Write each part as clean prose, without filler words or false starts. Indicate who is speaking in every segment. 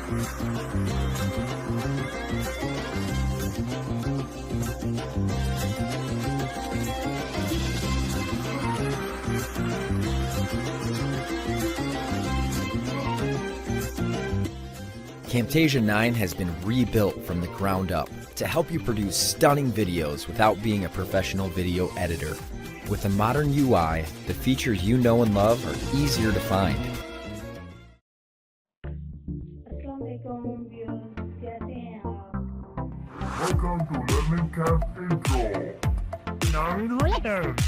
Speaker 1: Camtasia 9 has been rebuilt from the ground up to help you produce stunning videos without being a professional video editor. With a modern UI, the features you know and love are easier to find.
Speaker 2: Welcome to Learning Camp Intro.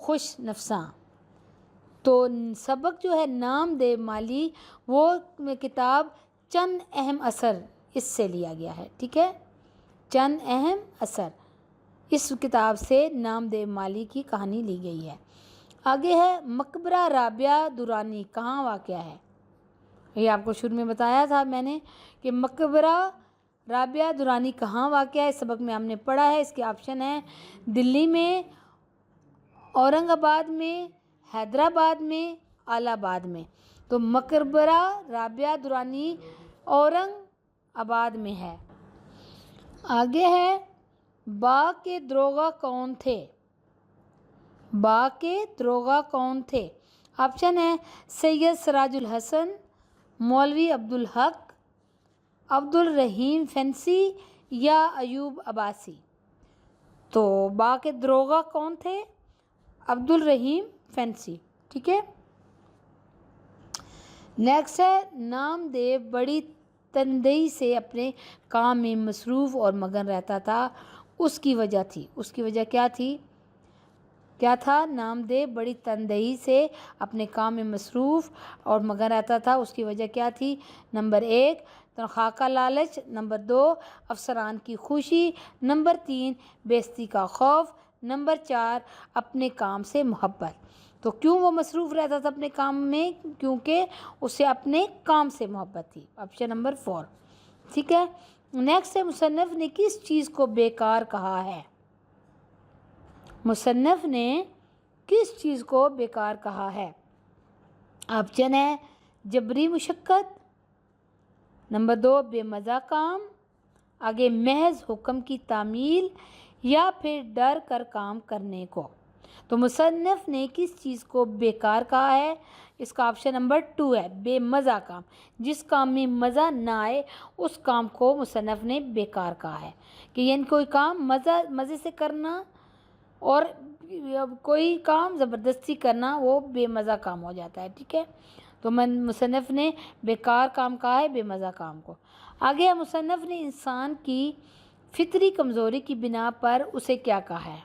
Speaker 3: خوش نفساں. تو سبق جو ہے نام دے مالی وہ کتاب چند اہم اثر اس سے لیا گیا ہے. ٹھیک ہے, چند اہم اثر اس کتاب سے نام دے مالی کی کہانی لی گئی ہے. آگے ہے مقبرہ رابعہ درانی کہاں واقع ہے. یہ آپ کو شروع میں بتایا تھا میں نے کہ مقبرہ رابعہ درانی کہاں واقع ہے. اس سبق میں ہم نے پڑھا ہے. اس کے آپشن ہیں دلی میں, اورنگ آباد میں, حیدرآباد میں, الہ آباد میں. تو مقبرہ رابعہ درانی اورنگ آباد میں ہے. آگے ہے باغ کے دروغہ کون تھے. باغ کے دروغہ کون تھے. آپشن ہے سید سراج الحسن, مولوی عبدالحق, عبدالرحیم فینسی یا ایوب عباسی. تو باغ کے دروغہ کون تھے؟ عبدالرحیم فینسی. ٹھیک ہے. نیکسٹ ہے نام دے بڑی تندئی سے اپنے کام میں مصروف اور مگن رہتا تھا, اس کی وجہ تھی. اس کی وجہ کیا تھی؟ کیا تھا؟ نام دے بڑی تندئی سے اپنے کام میں مصروف اور مگن رہتا تھا, اس کی وجہ کیا تھی؟ نمبر 1 تنخواہ کا لالچ, نمبر 2 افسران کی خوشی, نمبر 3 بے عزتی کا خوف, نمبر 4 اپنے کام سے محبت. تو کیوں وہ مصروف رہتا تھا اپنے کام میں؟ کیونکہ اسے اپنے کام سے محبت تھی. Option number 4. ٹھیک ہے. نیکسٹ ہے مصنف نے کس چیز کو بیکار کہا ہے. مصنف نے کس چیز کو بیکار کہا ہے؟ آپشن ہے جبری مشقت, نمبر 2 بے مزہ کام, آگے محض حکم کی تعمیل, یا پھر ڈر کر کام کرنے کو. تو مصنف نے کس چیز کو بیکار کہا ہے؟ اس کا آپشن نمبر 2 ہے بے مزہ کام. جس کام میں مزہ نہ آئے اس کام کو مصنف نے بیکار کہا ہے. کہ یعنی کوئی کام مزے سے کرنا اور کوئی کام زبردستی کرنا وہ بے مزہ کام ہو جاتا ہے. ٹھیک ہے. تو مصنف نے بیکار کام کہا ہے بے مزہ کام کو. آگے مصنف نے انسان کی فطری کمزوری کی بنا پر اسے کیا کہا ہے.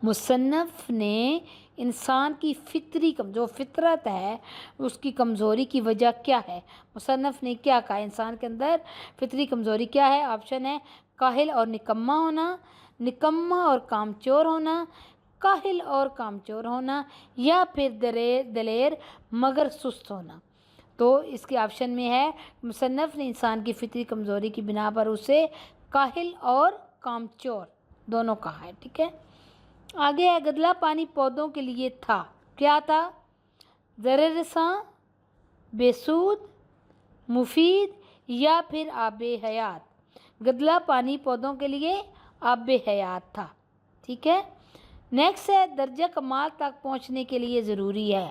Speaker 3: مصنف نے انسان کی فطری جو فطرت ہے اس کی کمزوری کی وجہ کیا ہے. مصنف نے کیا کہا انسان کے اندر فطری کمزوری کیا ہے. آپشن ہے کاہل اور نکما ہونا, نکما اور کام چور ہونا, کاہل اور کام چور ہونا, یا پھر دلیر مگر سست ہونا. تو اس کے آپشن میں ہے مصنف نے انسان کی فطری کمزوری کی بنا پر اسے کاہل اور کام چور دونوں کہا ہے. ٹھیک ہے. آگے ہے گدلا پانی پودوں کے لیے تھا. کیا تھا؟ زر رساں, بے سود, مفید, یا پھر آب حیات. گدلا پانی پودوں کے لیے آب حیات تھا. ٹھیک ہے. نیکسٹ ہے درجہ کمال تک پہنچنے کے لیے ضروری ہے.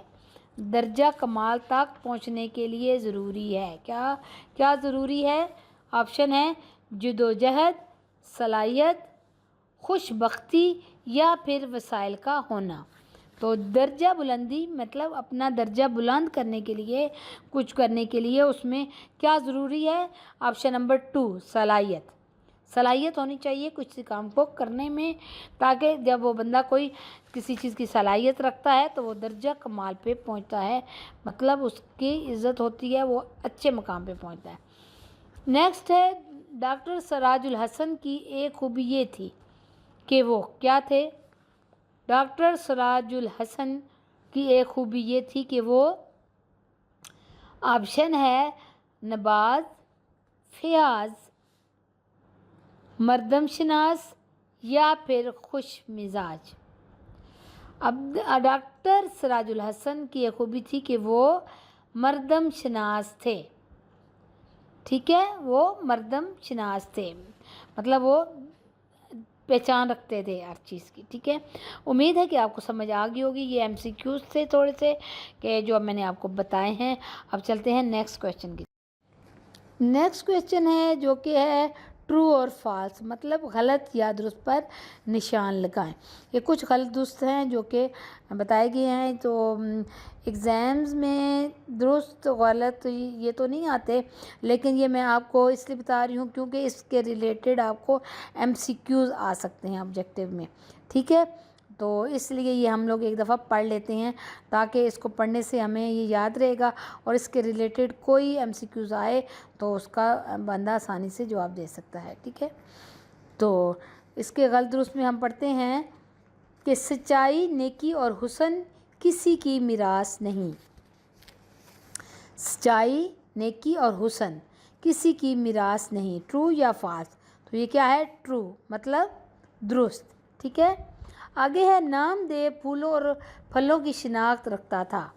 Speaker 3: درجہ کمال تک پہنچنے کے لیے ضروری ہے. کیا ضروری ہے؟ آپشن ہے جدوجہد, صلاحیت, خوش بختی, یا پھر وسائل کا ہونا. تو درجہ بلندی مطلب اپنا درجہ بلند کرنے کے لیے کچھ کرنے کے لیے اس میں کیا ضروری ہے؟ آپشن نمبر 2 صلاحیت. صلاحیت ہونی چاہیے کچھ کام کو کرنے میں, تاکہ جب وہ بندہ کوئی کسی چیز کی صلاحیت رکھتا ہے تو وہ درجہ کمال پہ پہنچتا ہے, مطلب اس کی عزت ہوتی ہے, وہ اچھے مقام پہ پہنچتا ہے. نیکسٹ ہے ڈاکٹر سراج الحسن کی ایک خوبی یہ تھی کہ وہ کیا تھے. ڈاکٹر سراج الحسن کی ایک خوبی یہ تھی کہ وہ آپشن ہے نباز, فیاض, مردم شناس, یا پھر خوش مزاج. اب ڈاکٹر سراج الحسن کی ایک خوبی تھی کہ وہ مردم شناس تھے. ٹھیک ہے. وہ مردم شناس تھے مطلب وہ پہچان رکھتے تھے ہر چیز کی. ٹھیک ہے. امید ہے کہ آپ کو سمجھ آ گئی ہوگی. یہ MCQs تھے تھوڑے سے کہ جو میں نے آپ کو بتائے ہیں. اب چلتے ہیں نیکسٹ کویشچن کی. نیکسٹ کویشچن ہے جو کہ ہے ٹرو اور فالس, مطلب غلط یا درست پر نشان لگائیں. یہ کچھ غلط درست ہیں جو کہ بتائے گئے ہیں. تو ایگزامز میں درست غلط یہ تو نہیں آتے, لیکن یہ میں آپ کو اس لیے بتا رہی ہوں کیونکہ اس کے ریلیٹڈ آپ کو MCQs آ سکتے ہیں آبجیکٹیو میں. ٹھیک ہے. تو اس لیے یہ ہم لوگ ایک دفعہ پڑھ لیتے ہیں تاکہ اس کو پڑھنے سے ہمیں یہ یاد رہے گا اور اس کے ریلیٹڈ کوئی MCQs آئے تو اس کا بندہ آسانی سے جواب دے سکتا ہے. ٹھیک ہے. تو اس کے غلط درست میں ہم پڑھتے ہیں کہ سچائی، نیکی اور حسن کسی کی میراث نہیں. سچائی، نیکی اور حسن کسی کی میراث نہیں. ٹرو یا فالس؟ تو یہ کیا ہے؟ ٹرو مطلب درست. ٹھیک ہے. آگے ہے نام دہ پھولوں اور پھلوں کی شناخت رکھتا تھا.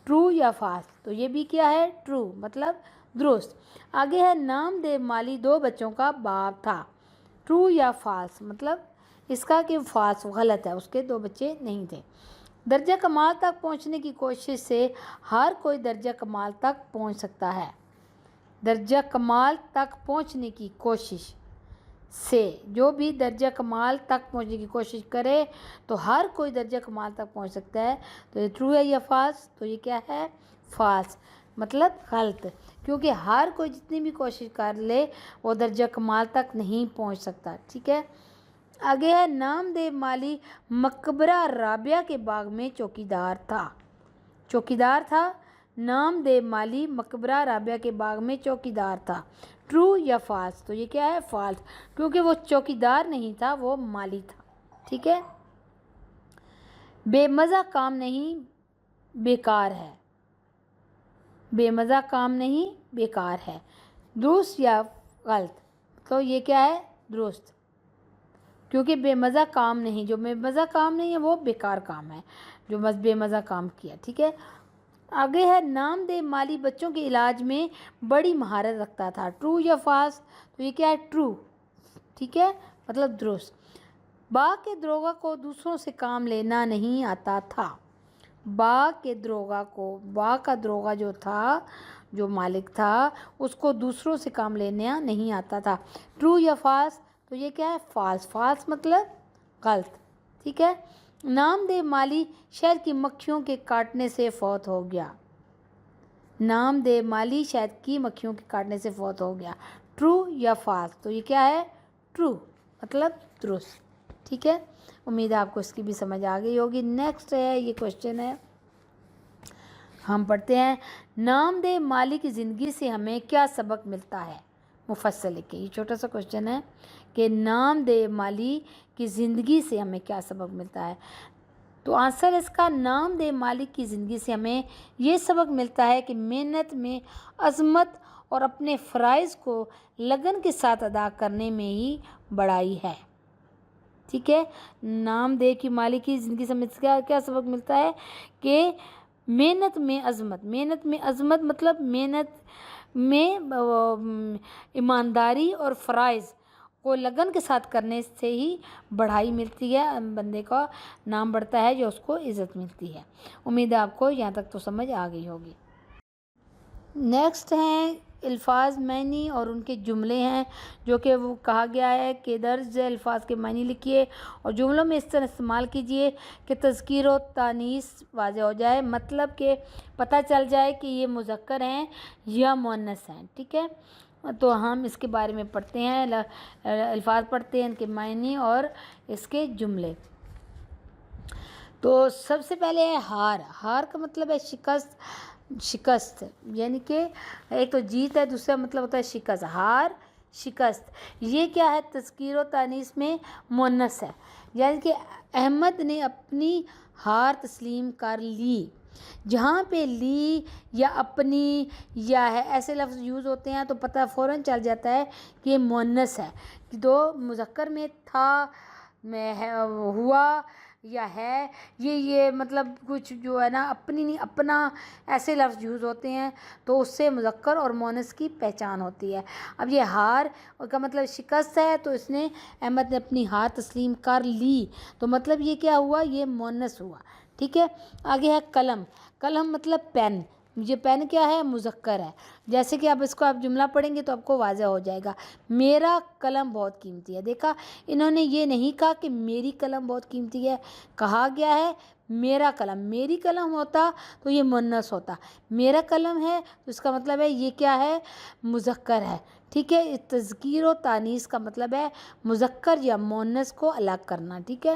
Speaker 3: ٹرو یا فالس؟ تو یہ بھی کیا ہے؟ ٹرو مطلب درست. آگے ہے نام دہ مالی 2 بچوں کا باپ تھا. ٹرو یا فالس؟ مطلب اس کا کہ فالس غلط ہے، اس کے 2 بچے نہیں تھے. درجہ کمال تک پہنچنے کی کوشش سے ہر کوئی درجہ کمال تک پہنچ سکتا ہے. درجہ کمال تک پہنچنے کی کوشش سے، جو بھی درجہ کمال تک پہنچنے کی کوشش کرے تو ہر کوئی درجہ کمال تک پہنچ سکتا ہے. تو یہ ٹرو ہے یا فالس؟ تو یہ کیا ہے؟ فالس مطلب غلط، کیونکہ ہر کوئی جتنی بھی کوشش کر لے وہ درجہ کمال تک نہیں پہنچ سکتا. ٹھیک ہے. آگے ہے نام دہ مالی مقبرہ رابعہ کے باغ میں چوکیدار تھا. چوکیدار تھا. نام دہ مالی مقبرہ رابعہ کے باغ میں چوکیدار تھا. ٹرو یا فالس؟ تو یہ کیا ہے؟ فالس، کیونکہ وہ چوکیدار نہیں تھا، وہ مالی تھا. ٹھیک ہے. بے مزہ کام نہیں بیکار ہے. بے مزہ کام نہیں بیکار ہے. درست یا غلط؟ تو یہ کیا ہے؟ درست، کیونکہ بے مزہ کام نہیں، جو بے مزہ کام نہیں ہے وہ بیکار کام ہے، جو بے مزہ کام کیا. ٹھیک ہے. آگے ہے نام دہ مالی بچوں کے علاج میں بڑی مہارت رکھتا تھا. ٹرو یا فالس؟ تو یہ کیا ہے؟ ٹرو. ٹھیک ہے مطلب درست. باغ کے دروغہ کو دوسروں سے کام لینا نہیں آتا تھا. باغ کے دروغہ کو، باغ کا دروغہ جو تھا، جو مالک تھا، اس کو دوسروں سے کام لینا نہیں آتا تھا. ٹرو یا فالس؟ تو یہ کیا ہے؟ فالس. فالس مطلب غلط. ٹھیک ہے. نام دہ مالی شہد کی مکھیوں کے کاٹنے سے فوت ہو گیا. نام دہ مالی شہد کی مکھیوں کے کاٹنے سے فوت ہو گیا. ٹرو یا فالس؟ تو یہ کیا ہے؟ ٹرو مطلب درست. ٹھیک ہے. امید ہے آپ کو اس کی بھی سمجھ آ گئی ہوگی. نیکسٹ ہے، یہ کوشچن ہے، ہم پڑھتے ہیں نام دہ مالی کی زندگی سے ہمیں کیا سبق ملتا ہے؟ مفصل لکھیں. یہ چھوٹا سا کوشچن ہے کہ نام دہ مالی کی زندگی سے ہمیں کیا سبق ملتا ہے. تو آنسر اس کا نام دہ مالی کی زندگی سے ہمیں یہ سبق ملتا ہے کہ محنت میں عظمت اور اپنے فرائض کو لگن کے ساتھ ادا کرنے میں ہی بڑائی ہے. ٹھیک ہے. نام دہ کی مالی کی زندگی سے ہمیں کیا سبق ملتا ہے کہ محنت میں عظمت. محنت میں عظمت مطلب محنت میں ایمانداری اور فرائض کو لگن کے ساتھ کرنے سے ہی بڑھائی ملتی ہے، بندے کا نام بڑھتا ہے، جو اس کو عزت ملتی ہے. امید ہے آپ کو یہاں تک تو سمجھ آ گئی ہوگی. نیکسٹ ہیں الفاظ معنی اور ان کے جملے ہیں، جو کہ وہ کہا گیا ہے کہ درج الفاظ کے معنی لکھیے اور جملوں میں اس طرح استعمال کیجیے کہ تذکیر و تانیث واضح ہو جائے، مطلب کہ پتہ چل جائے کہ یہ مذکر ہیں یا مؤنث ہیں. ٹھیک ہے. تو ہم اس کے بارے میں پڑھتے ہیں، الفاظ پڑھتے ہیں، ان کے معنی اور اس کے جملے. تو سب سے پہلے ہے ہار. ہار کا مطلب ہے شکست. شکست یعنی کہ ایک تو جیت ہے، دوسرا مطلب ہوتا ہے شکست. ہار شکست. یہ کیا ہے؟ تذکیر و تانیث میں مؤنث ہے، یعنی کہ احمد نے اپنی ہار تسلیم کر لی. جہاں پہ لی یا اپنی یا ہے ایسے لفظ یوز ہوتے ہیں تو پتہ فوراً چل جاتا ہے کہ یہ مؤنث ہے. دو مذکر میں تھا، میں ہوا یا ہے، یہ مطلب کچھ جو ہے نا اپنی نہیں اپنا ایسے لفظ یوز ہوتے ہیں تو اس سے مذکر اور مؤنث کی پہچان ہوتی ہے. اب یہ ہار کا مطلب شکست ہے، تو اس نے احمد نے اپنی ہار تسلیم کر لی، تو مطلب یہ کیا ہوا؟ یہ مؤنث ہوا. ٹھیک ہے. آگے ہے قلم. قلم مطلب پین. یہ پین کیا ہے؟ مذکر ہے. جیسے کہ اب اس کو آپ جملہ پڑھیں گے تو آپ کو واضح ہو جائے گا. میرا قلم بہت قیمتی ہے. دیکھا انہوں نے یہ نہیں کہا کہ میری قلم بہت قیمتی ہے، کہا گیا ہے میرا قلم. میری قلم ہوتا تو یہ مؤنث ہوتا، میرا قلم ہے تو اس کا مطلب ہے یہ کیا ہے؟ مذکر ہے. ٹھیک ہے. تذکیر و تانیث کا مطلب ہے مذکر یا مؤنث کو الگ کرنا. ٹھیک ہے.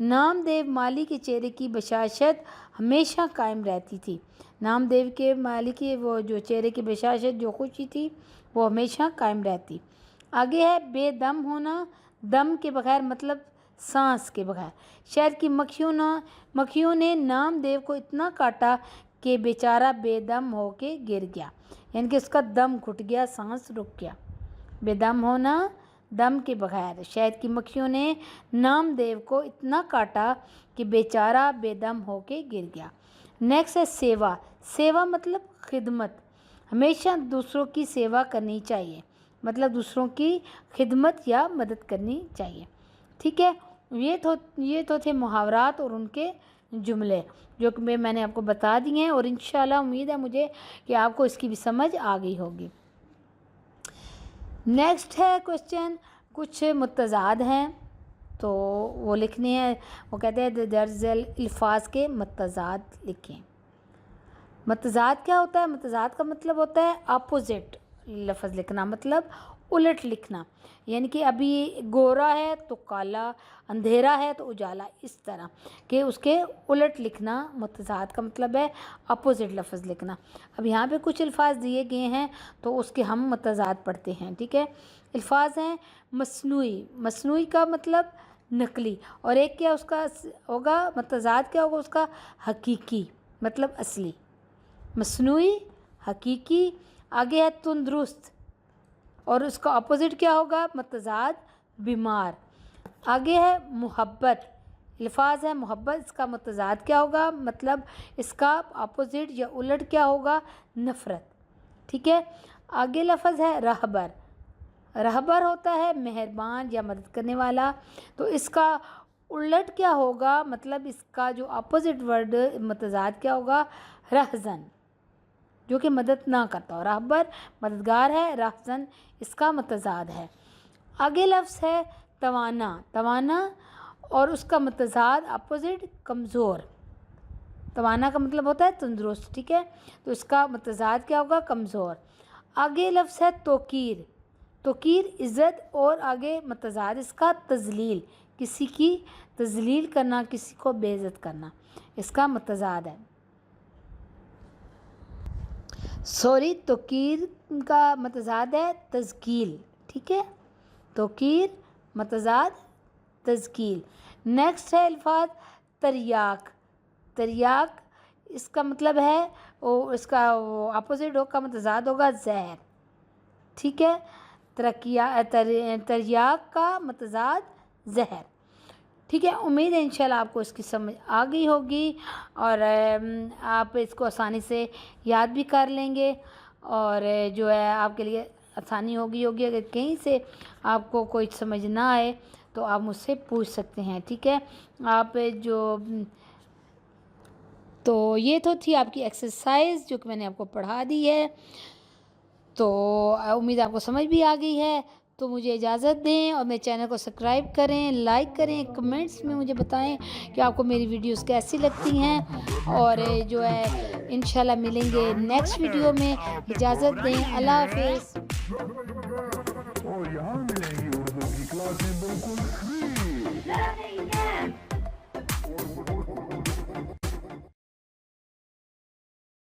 Speaker 3: نامدیو مالی کے چہرے کی بشاشت ہمیشہ قائم رہتی تھی. نامدیو کے مالی کی وہ جو چہرے کی بشاشت جو خوشی تھی وہ ہمیشہ قائم رہتی. آگے ہے بے دم ہونا. دم کے بغیر مطلب سانس کے بغیر. شہر کی مکھیوں نے نامدیو کو اتنا کاٹا کہ بیچارہ بے دم ہو کے گر گیا. یعنی کہ اس کا دم گھٹ گیا, سانس رک گیا. بے دم ہونا, دم کے بغیر. شہد کی مکھیوں نے نامدیو کو اتنا کاٹا کہ بیچارہ بے دم ہو کے گر گیا. نیکسٹ ہے سیوا. سیوا مطلب خدمت. ہمیشہ دوسروں کی سیوا کرنی چاہیے, مطلب دوسروں کی خدمت یا مدد کرنی چاہیے. ٹھیک ہے, یہ تو تھے محاورات اور ان کے جملے جو کہ میں نے آپ کو بتا دیے ہیں, اور انشاءاللہ امید ہے مجھے کہ آپ کو اس کی بھی سمجھ آ گئی ہوگی. نیکسٹ ہے کوشچن, کچھ متضاد ہیں تو وہ لکھنے ہیں. وہ کہتے ہیں درج ذیل الفاظ کے متضاد لکھیں. متضاد کیا ہوتا ہے؟ متضاد کا مطلب ہوتا ہے اپوزٹ لفظ لکھنا, مطلب الٹ لکھنا. یعنی کہ ابھی گورا ہے تو کالا, اندھیرا ہے تو اجالا, اس طرح کہ اس کے الٹ لکھنا متضاد کا مطلب ہے اپوزٹ لفظ لکھنا. اب یہاں پہ کچھ الفاظ دیے گئے ہیں تو اس کے ہم متضاد پڑھتے ہیں. ٹھیک ہے, الفاظ ہیں مصنوعی. مصنوعی کا مطلب نقلی, اور ایک کیا اس کا ہوگا متضاد کیا ہوگا اس کا؟ حقیقی, مطلب اصلی. مصنوعی, حقیقی. آگے ہے تندرست, اور اس کا اپوزٹ کیا ہوگا؟ متضاد بیمار. آگے ہے محبت. الفاظ ہے محبت, اس کا متضاد کیا ہوگا؟ مطلب اس کا اپوزٹ یا الٹ کیا ہوگا؟ نفرت. ٹھیک ہے, آگے لفظ ہے رہبر. رہبر ہوتا ہے مہربان یا مدد کرنے والا, تو اس کا الٹ کیا ہوگا؟ مطلب اس کا جو اپوزٹ ورڈ متضاد کیا ہوگا؟ رہزن, جو کہ مدد نہ کرتا ہو. رہبر مددگار ہے, رہزن اس کا متضاد ہے. آگے لفظ ہے توانا. توانا اور اس کا متضاد اپوزٹ کمزور. توانا کا مطلب ہوتا ہے تندرست. ٹھیک ہے, تو اس کا متضاد کیا ہوگا؟ کمزور. آگے لفظ ہے توقیر. توقیر عزت, اور آگے متضاد اس کا تذلیل, کسی کی تذلیل کرنا, کسی کو بے عزت کرنا, اس کا متضاد ہے. توقیر کا متضاد ہے تذکیل. ٹھیک ہے, توقیر متضاد تذکیل. نیکسٹ ہے الفاظ تریاک. تریاک اس کا مطلب ہے اس کا اپوزٹ کا متضاد ہوگا زہر. ٹھیک ہے, تریاک کا متضاد زہر. ٹھیک ہے, امید ہے انشاءاللہ آپ کو اس کی سمجھ آ گئی ہوگی, اور آپ اس کو آسانی سے یاد بھی کر لیں گے, اور جو ہے آپ کے لیے آسانی ہوگی. اگر کہیں سے آپ کو کوئی سمجھ نہ آئے تو آپ مجھ سے پوچھ سکتے ہیں. ٹھیک ہے, آپ تو یہ تو تھی آپ کی ایکسرسائز جو کہ میں نے آپ کو پڑھا دی ہے. تو امید آپ کو سمجھ بھی آ گئی ہے. تو مجھے اجازت دیں, اور میرے چینل کو سبسکرائب کریں, لائک کریں, کمنٹس میں مجھے بتائیں کہ آپ کو میری ویڈیوز کیسی لگتی ہیں, اور جو ہے انشاءاللہ ملیں گے نیکسٹ ویڈیو میں. اجازت دیں, اللہ حافظ.
Speaker 2: اور یہاں ملیں گی اردو کی کلاسیں بالکل فری.